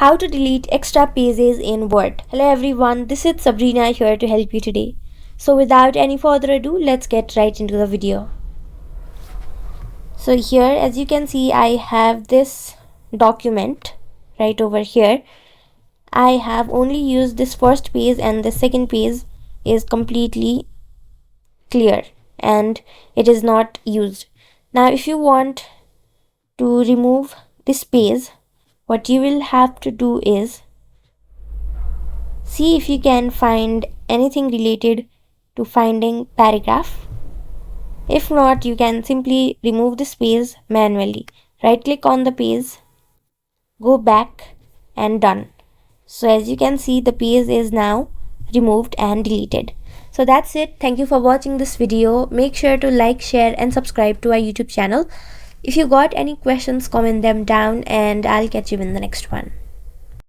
How to delete extra pages in Word. Hello everyone, this is Sabrina here to help you today. So without any further ado, let's get right into the video. So here, as you can see, I have this document right over here. I have only used this first page and the second page is completely clear and it is not used. Now if you want to remove this page, what you will have to do is see if you can find anything related to finding paragraph. If not, you can simply remove this page manually. Right click on the page, go back and done. So as you can see, the page is now removed and deleted. So that's it. Thank you for watching this video. Make sure to like, share and subscribe to our YouTube channel. If you got any questions, comment them down and I'll catch you in the next one.